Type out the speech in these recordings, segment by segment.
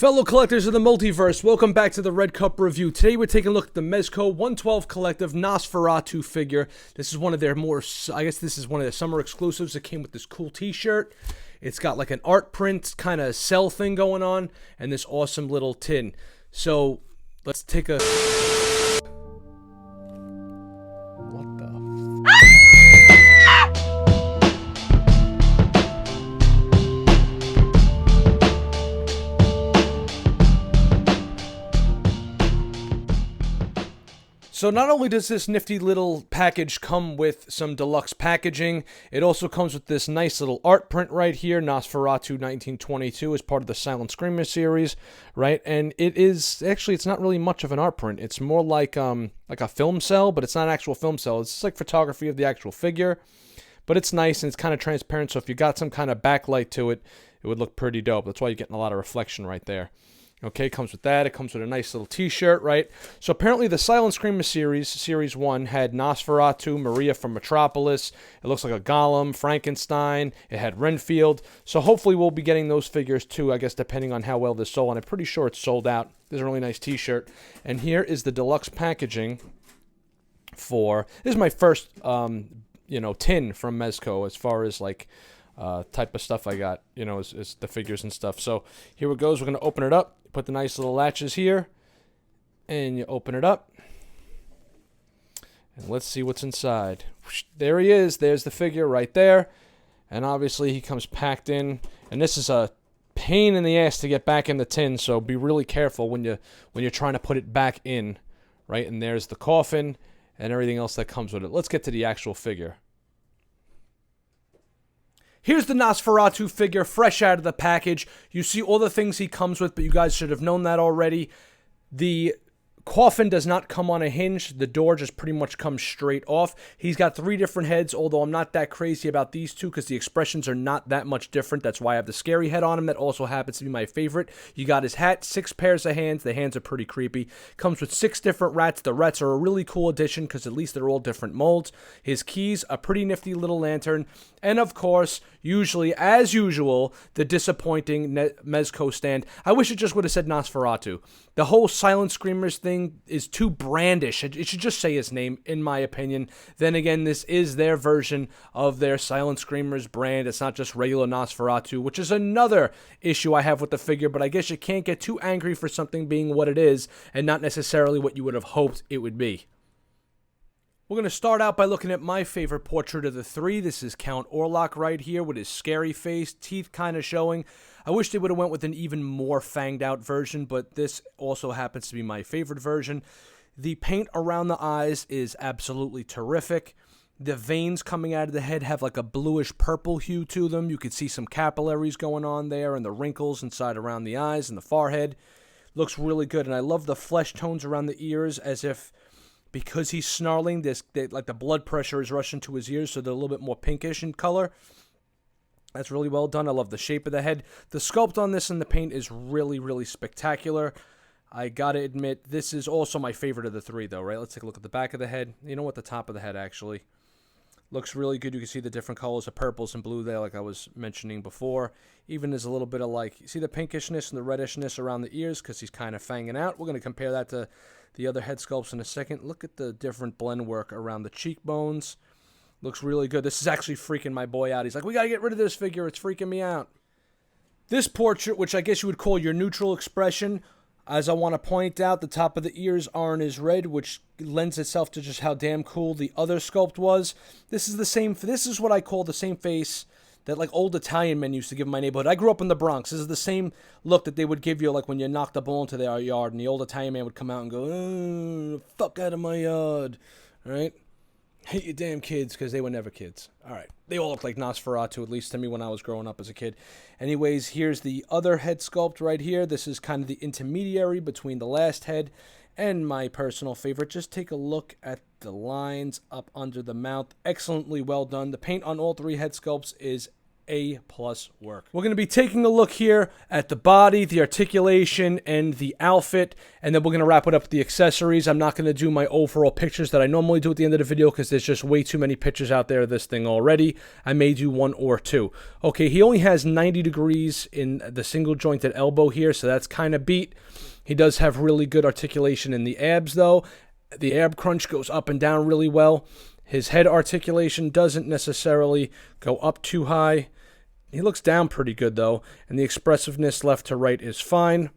Fellow collectors of the multiverse, welcome back to the Red Cup Review. Today we're taking a look at the Mezco 112 Collective Nosferatu figure. This is one of their this is one of their summer exclusives. It came with this cool t-shirt. It's got like an art print kind of cell thing going on, and this awesome little tin. So, let's take a... What the... So not only does this nifty little package come with some deluxe packaging, it also comes with this nice little art print right here, Nosferatu 1922, as part of the Silent Screamer series, right? And it is, actually, it's not really much of an art print. It's more like a film cell, but it's not an actual film cell. It's just like photography of the actual figure, but it's nice and it's kind of transparent, so if you got some kind of backlight to it, it would look pretty dope. That's why you're getting a lot of reflection right there. Okay, comes with that. It comes with a nice little t-shirt, right? So apparently the Silent Screamer series 1, had Nosferatu, Maria from Metropolis. It looks like a Golem, Frankenstein. It had Renfield. So hopefully we'll be getting those figures too, I guess, depending on how well this sold. And I'm pretty sure it's sold out. There's a really nice t-shirt. And here is the deluxe packaging for... This is my first, tin from Mezco as far as, like... type of stuff I got, is the figures and stuff. So here it goes. We're going to open it up, put the nice little latches here, and you open it up, and let's see what's inside. There he is. There's the figure right there, and obviously he comes packed in, and this is a pain in the ass to get back in the tin, so be really careful when you're trying to put it back in, right? And there's the coffin and everything else that comes with it. Let's get to the actual figure. Here's the Nosferatu figure, fresh out of the package. You see all the things he comes with, but you guys should have known that already. The coffin does not come on a hinge. The door just pretty much comes straight off. He's got 3 different heads, although I'm not that crazy about these two because the expressions are not that much different. That's why I have the scary head on him. That also happens to be my favorite. You got his hat, 6 pairs of hands. The hands are pretty creepy. Comes with 6 different rats. The rats are a really cool addition because at least they're all different molds. His keys, a pretty nifty little lantern. And of course, usually, as usual, the disappointing Mezco stand. I wish it just would have said Nosferatu. The whole Silent Screamers thing is too brandish. It should just say his name, in my opinion. Then again, this is their version of their Silent Screamers brand. It's not just regular Nosferatu, which is another issue I have with the figure, but I guess you can't get too angry for something being what it is and not necessarily what you would have hoped it would be. We're going to start out by looking at my favorite portrait of the 3. This is Count Orlock right here with his scary face, teeth kind of showing. I wish they would have went with an even more fanged out version, but this also happens to be my favorite version. The paint around the eyes is absolutely terrific. The veins coming out of the head have like a bluish purple hue to them. You can see some capillaries going on there and the wrinkles inside around the eyes and the forehead. Looks really good, and I love the flesh tones around the ears as if... because he's snarling, like the blood pressure is rushing to his ears, so they're a little bit more pinkish in color. That's really well done. I love the shape of the head. The sculpt on this and the paint is really, really spectacular. I gotta admit, this is also my favorite of the 3, though, right? Let's take a look at the back of the head. You know what? The top of the head, actually. Looks really good. You can see the different colors of purples and blue there, like I was mentioning before. Even there's a little bit of, like, you see the pinkishness and the redishness around the ears because he's kind of fanging out. We're going to compare that to the other head sculpts in a second. Look at the different blend work around the cheekbones. Looks really good. This is actually freaking my boy out. He's like, we got to get rid of this figure. It's freaking me out. This portrait, which I guess you would call your neutral expression, as I want to point out, the top of the ears aren't as red, which lends itself to just how damn cool the other sculpt was. This is the same. This is what I call the same face that like old Italian men used to give in my neighborhood. I grew up in the Bronx. This is the same look that they would give you like when you knocked the ball into their yard, and the old Italian man would come out and go, oh, fuck out of my yard, right? Hate you damn kids, because they were never kids. All right. They all look like Nosferatu, at least to me when I was growing up as a kid. Anyways, here's the other head sculpt right here. This is kind of the intermediary between the last head and my personal favorite. Just take a look at the lines up under the mouth. Excellently well done. The paint on all 3 head sculpts is A+ work. We're going to be taking a look here at the body, the articulation, and the outfit, and then we're going to wrap it up with the accessories. I'm not going to do my overall pictures that I normally do at the end of the video because there's just way too many pictures out there of this thing already. I may do one or two. Okay, he only has 90 degrees in the single jointed elbow here, so that's kind of beat. He does have really good articulation in the abs, though. The ab crunch goes up and down really well. His head articulation doesn't necessarily go up too high. He looks down pretty good, though, and the expressiveness left to right is fine.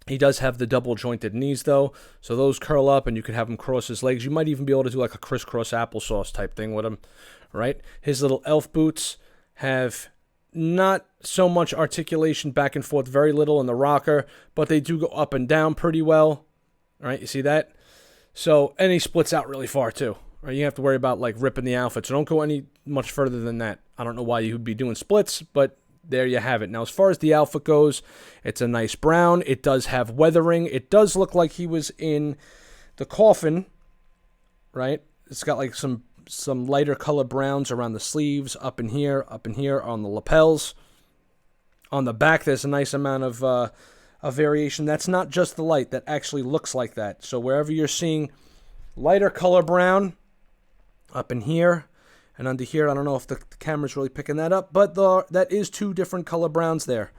He does have the double jointed knees, though, so those curl up, and you can have him cross his legs. You might even be able to do like a crisscross applesauce type thing with him, right? His little elf boots have not so much articulation back and forth, very little in the rocker, but they do go up and down pretty well, all right? You see that? So, and he splits out really far, too. Right, you have to worry about like ripping the outfit, so don't go any much further than that. I don't know why you would be doing splits, but there you have it. Now, as far as the outfit goes, it's a nice brown. It does have weathering. It does look like he was in the coffin, right? It's got like some lighter color browns around the sleeves, up in here on the lapels. On the back, there's a nice amount of variation. That's not just the light. That actually looks like that. So wherever you're seeing lighter color brown, up in here and under here, I don't know if the camera's really picking that up, but that is two different color browns there.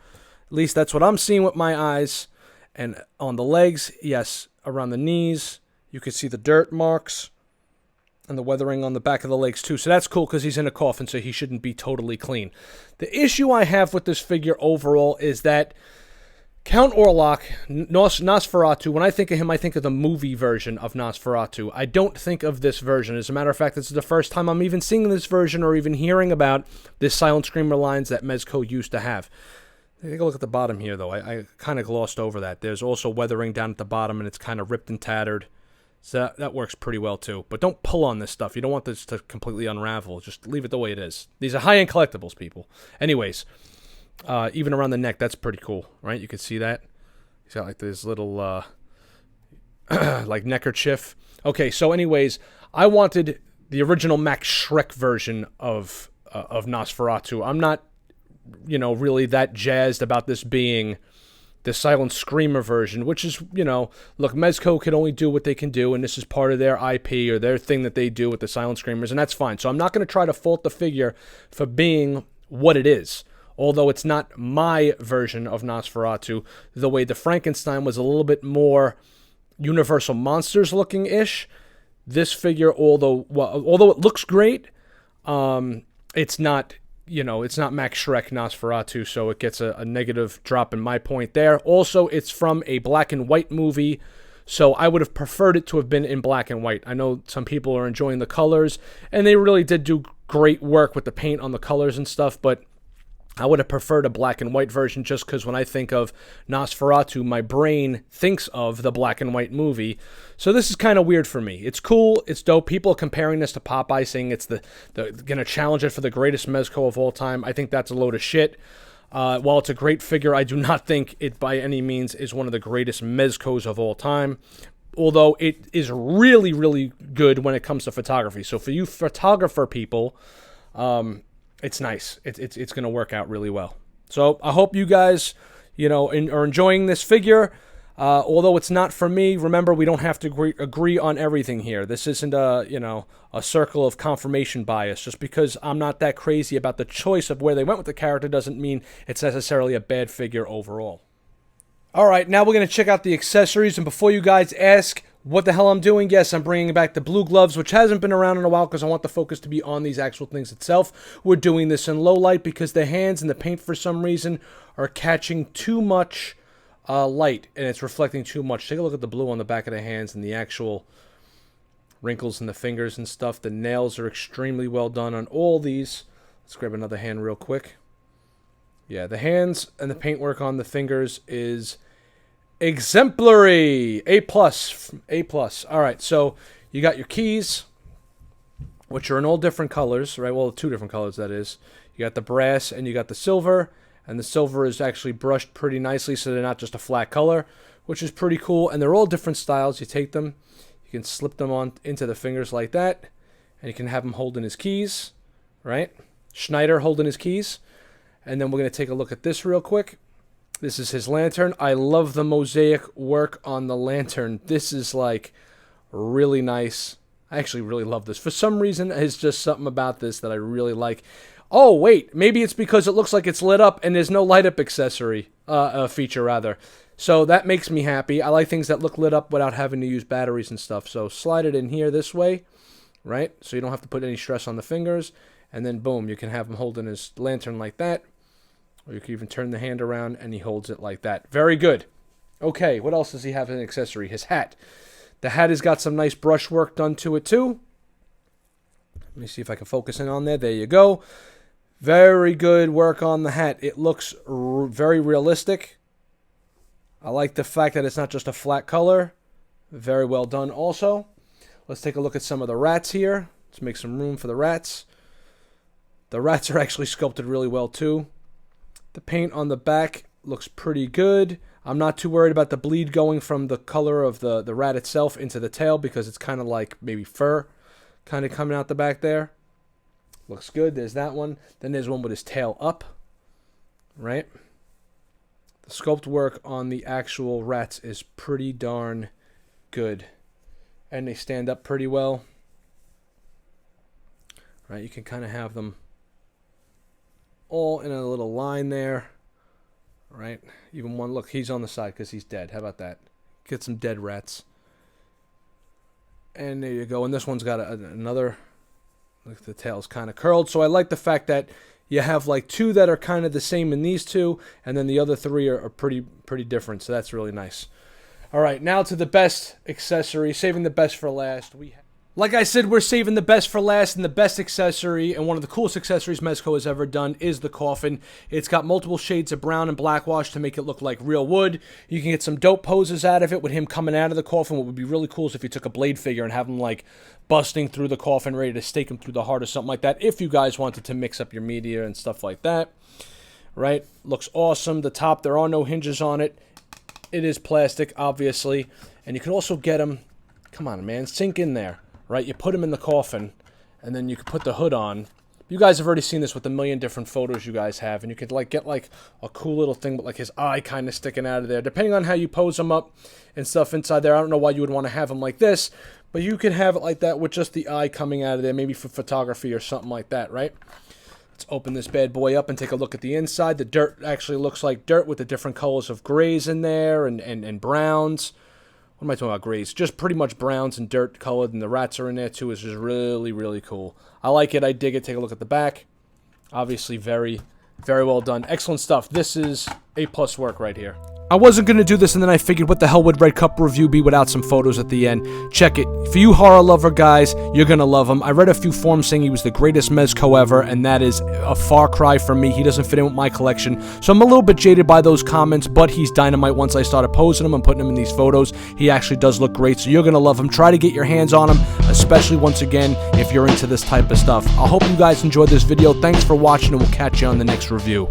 At least that's what I'm seeing with my eyes. And on the legs, yes, around the knees, you can see the dirt marks and the weathering on the back of the legs too. So that's cool because he's in a coffin, so he shouldn't be totally clean. The issue I have with this figure overall is that Count Orlock, Nosferatu, when I think of him, I think of the movie version of Nosferatu. I don't think of this version. As a matter of fact, this is the first time I'm even seeing this version or even hearing about this Silent Screamer lines that Mezco used to have. Take a look at the bottom here, though. I kind of glossed over that. There's also weathering down at the bottom, and it's kind of ripped and tattered. So that works pretty well, too. But don't pull on this stuff. You don't want this to completely unravel. Just leave it the way it is. These are high-end collectibles, people. Anyways, even around the neck, that's pretty cool, right? You can see that. He's got like this little like neckerchief. Okay, so anyways, I wanted the original Max Schreck version of Nosferatu. I'm not, really that jazzed about this being the Silent Screamer version, which is, look, Mezco can only do what they can do, and this is part of their IP or their thing that they do with the Silent Screamers, and that's fine. So I'm not going to try to fault the figure for being what it is. Although it's not my version of Nosferatu, the way the Frankenstein was a little bit more Universal Monsters looking-ish. This figure, although it looks great, it's not, it's not Max Schreck Nosferatu, so it gets a negative drop in my point there. Also, it's from a black and white movie, so I would have preferred it to have been in black and white. I know some people are enjoying the colors, and they really did do great work with the paint on the colors and stuff, but I would have preferred a black and white version just because when I think of Nosferatu, my brain thinks of the black and white movie. So this is kind of weird for me. It's cool. It's dope. People are comparing this to Popeye, saying it's the going to challenge it for the greatest Mezco of all time. I think that's a load of shit. While it's a great figure, I do not think it by any means is one of the greatest Mezcos of all time. Although it is really, really good when it comes to photography. So for you photographer people, it's nice. It's going to work out really well. So I hope you guys, are enjoying this figure. Although it's not for me, remember, we don't have to agree on everything here. This isn't a circle of confirmation bias. Just because I'm not that crazy about the choice of where they went with the character doesn't mean it's necessarily a bad figure overall. All right, now we're going to check out the accessories. And before you guys ask what the hell I'm doing, yes, I'm bringing back the blue gloves, which hasn't been around in a while because I want the focus to be on these actual things itself. We're doing this in low light because the hands and the paint, for some reason, are catching too much light, and it's reflecting too much. Take a look at the blue on the back of the hands and the actual wrinkles in the fingers and stuff. The nails are extremely well done on all these. Let's grab another hand real quick. Yeah, the hands and the paintwork on the fingers is exemplary. A+. All right, so you got your keys, which are in all different colors, right? Well, two different colors, that is. You got the brass and you got the silver, and the silver is actually brushed pretty nicely, so they're not just a flat color, which is pretty cool. And they're all different styles. You take them, you can slip them on into the fingers like that, and you can have him holding his keys, right? Schneider holding his keys. And then we're going to take a look at this real quick. This is his lantern. I love the mosaic work on the lantern. This is like really nice. I actually really love this. For some reason, there's just something about this that I really like. Oh, wait. Maybe it's because it looks like it's lit up and there's no light up accessory feature, rather. So that makes me happy. I like things that look lit up without having to use batteries and stuff. So slide it in here this way, right? So you don't have to put any stress on the fingers. And then, boom, you can have him holding his lantern like that. Or you can even turn the hand around and he holds it like that. Very good. Okay, what else does he have as an accessory? His hat. The hat has got some nice brush work done to it too. Let me see if I can focus in on there. There you go. Very good work on the hat. It looks very realistic. I like the fact that it's not just a flat color. Very well done also. Let's take a look at some of the rats here. Let's make some room for the rats. The rats are actually sculpted really well too. The paint on the back looks pretty good. I'm not too worried about the bleed going from the color of the rat itself into the tail because it's kind of like maybe fur kind of coming out the back there. Looks good. There's that one. Then there's one with his tail up, right? The sculpt work on the actual rats is pretty darn good. And they stand up pretty well. Right, you can kind of have them all in a little line there, right? Even one, look, he's on the side because he's dead. How about that? Get some dead rats. And there you go. And this one's got another, look, the tail's kind of curled. So I like the fact that you have like two that are kind of the same in these two, and then the other three are pretty different. So that's really nice. All right, now to the best accessory, saving the best for last. Like I said, we're saving the best for last, and the best accessory, and one of the coolest accessories Mezco has ever done, is the coffin. It's got multiple shades of brown and black wash to make it look like real wood. You can get some dope poses out of it with him coming out of the coffin. What would be really cool is if you took a blade figure and have him like busting through the coffin, ready to stake him through the heart or something like that, if you guys wanted to mix up your media and stuff like that. Right? Looks awesome. The top, there are no hinges on it. It is plastic, obviously. And you can also get him, come on, man, sink in there. Right, you put him in the coffin, and then you can put the hood on. You guys have already seen this with a million different photos you guys have, and you could like get like a cool little thing with like his eye kind of sticking out of there. Depending on how you pose him up and stuff inside there, I don't know why you would want to have him like this, but you could have it like that with just the eye coming out of there, maybe for photography or something like that, right? Let's open this bad boy up and take a look at the inside. The dirt actually looks like dirt with the different colors of grays in there and browns. What am I talking about, grays? Just pretty much browns and dirt colored, and the rats are in there too. It's just really, really cool. I like it. I dig it. Take a look at the back. Obviously, very, very well done. Excellent stuff. This is A+ work right here. I wasn't going to do this, and then I figured what the hell would Red Cup review be without some photos at the end. Check it. For you horror lover guys, you're going to love him. I read a few forums saying he was the greatest Mezco ever, and that is a far cry from me. He doesn't fit in with my collection, so I'm a little bit jaded by those comments, but he's dynamite. Once I started posing him and putting him in these photos, he actually does look great, so you're going to love him. Try to get your hands on him, especially once again, if you're into this type of stuff. I hope you guys enjoyed this video. Thanks for watching, and we'll catch you on the next review.